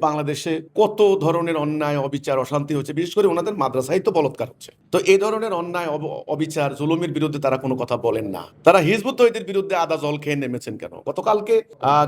বাংলাদেশে কত ধরনের অন্যায় অবিচার অশান্তি হচ্ছে, বিশেষ করে ওনাদের মাদ্রাসায় তো বলৎকার হচ্ছে। তো এই ধরনের অন্যায় অবিচার জুলুমের বিরুদ্ধে তারা কোনো কথা বলেন না। তারা হিজবুত তৌহিদের বিরুদ্ধে আদা জল খেয়ে নেমেছেন কেন? গতকালকে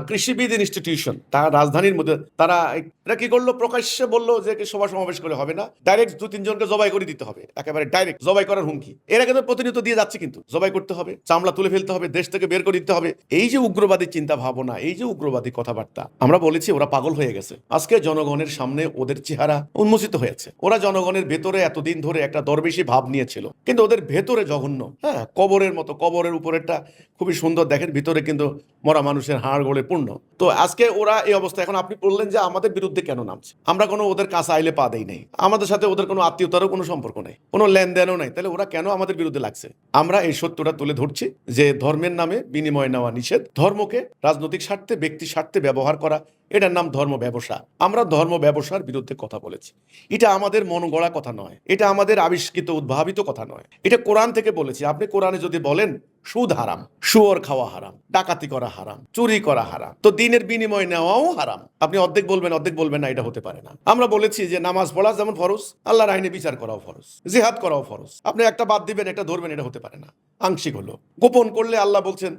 কৃষিবিদ ইনস্টিটিউশন তার রাজধানীর মধ্যে তারা এটা কি করলো, প্রকাশ্যে বললো যে সভা সমাবেশ করে হবে না, ডাইরেক্ট 2-3 জনকে জবাই করে দিতে হবে, একেবারে ডাইরেক্ট জবাই করার হুমকি। এর আগে তো প্রতিনিয়ত দিয়ে যাচ্ছে, কিন্তু জবাই করতে হবে, চামড়া তুলে ফেলতে হবে, দেশ থেকে বের করে দিতে হবে। এই যে উগ্রবাদী চিন্তা ভাবনা, এই যে উগ্রবাদী কথাবার্তা, আমরা বলেছি ওরা পাগল হয়ে গেছে। আজকে জনগণের সামনে ওদের চেহারা উন্মোচিত হয়েছে। ওরা জনগণের ভেতরে এতদিন ধরে একটা দরবেশী ভাব নিয়েছিল, কিন্তু ওদের ভেতরে জঘন্য, হ্যাঁ, কবরের মতো। কবরের উপরেরটা খুবই সুন্দর দেখেন, ভিতরে কিন্তু মরা মানুষের হাড় গড়ে পূর্ণ। তো আজকে ওরা এই অবস্থা। এখন আপনি বললেন যে আমাদের বিরুদ্ধে কেন নামছে? আমরা কোনো ওদের কাছে আইলে পা দেই নাই, আমাদের সাথে ওদের কোনো আত্মীয়তারও কোনো সম্পর্ক নেই, কোনো লেনদেনও নাই। তাহলে ওরা কেন আমাদের বিরুদ্ধে লাগছে? আমরা এই সত্যটা তুলে ধরছি যে ধর্মের নামে বিনিময় নেওয়া নিষেধ। ধর্মকে রাজনৈতিক স্বার্থে, ব্যক্তি স্বার্থে ব্যবহার করা, এটার নাম ধর্ম ব্যবসা। আমরা ধর্ম ব্যবসার বিরুদ্ধে কথা বলেছি। এটা আমাদের মন গড়া কথা নয়, এটা আমাদের আবিষ্কৃত উদ্ভাবিত কথা নয়, এটা কোরআন থেকে বলেছি। আপনি কোরআনে যদি বলেন সুদ হারাম, শুয়োর খাওয়া হারাম, ডাকাতি করা হারাম, চুরি করা হারাম, তো দিনের বিনিময় নেওয়াও হারাম। আপনি অর্ধেক বলবেন না, এটা হতে পারে না। আমরা বলেছি যে নামাজ পড়া যেমন ফরজ, আল্লাহর আইনে বিচার করাও ফরজ, জিহাদ করাও ফরজ। আপনি একটা বাদ দিবেন, একটা ধরবেন, এটা হতে পারে না। আংশিক হলো। গোপন করলে আল্লাহ বলছেন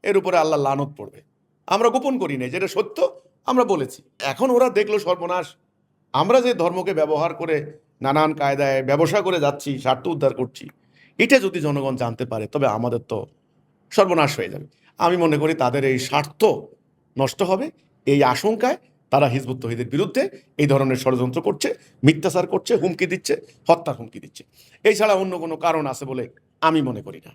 এর উপরে আল্লাহ লানত পড়বে। আমরা গোপন করি নাই, যেটা সত্য আমরা বলেছি। এখন ওরা দেখলো সর্বনাশ, আমরা যে ধর্মকে ব্যবহার করে নানান কায়দায় ব্যবসা করে যাচ্ছি, স্বার্থ উদ্ধার করছি, এটা যদি জনগণ জানতে পারে তবে আমাদের তো সর্বনাশ হয়ে যাবে। আমি মনে করি তাদের এই স্বার্থ নষ্ট হবে। এই আশঙ্কায় তারা হিজবুত তৌহিদের বিরুদ্ধে এই ধরনের ষড়যন্ত্র করছে, মিথ্যাচার করছে, হুমকি দিচ্ছে, হত্যার হুমকি দিচ্ছে। এই ছাড়া অন্য কোনো কারণ আছে বলে আমি মনে করি না।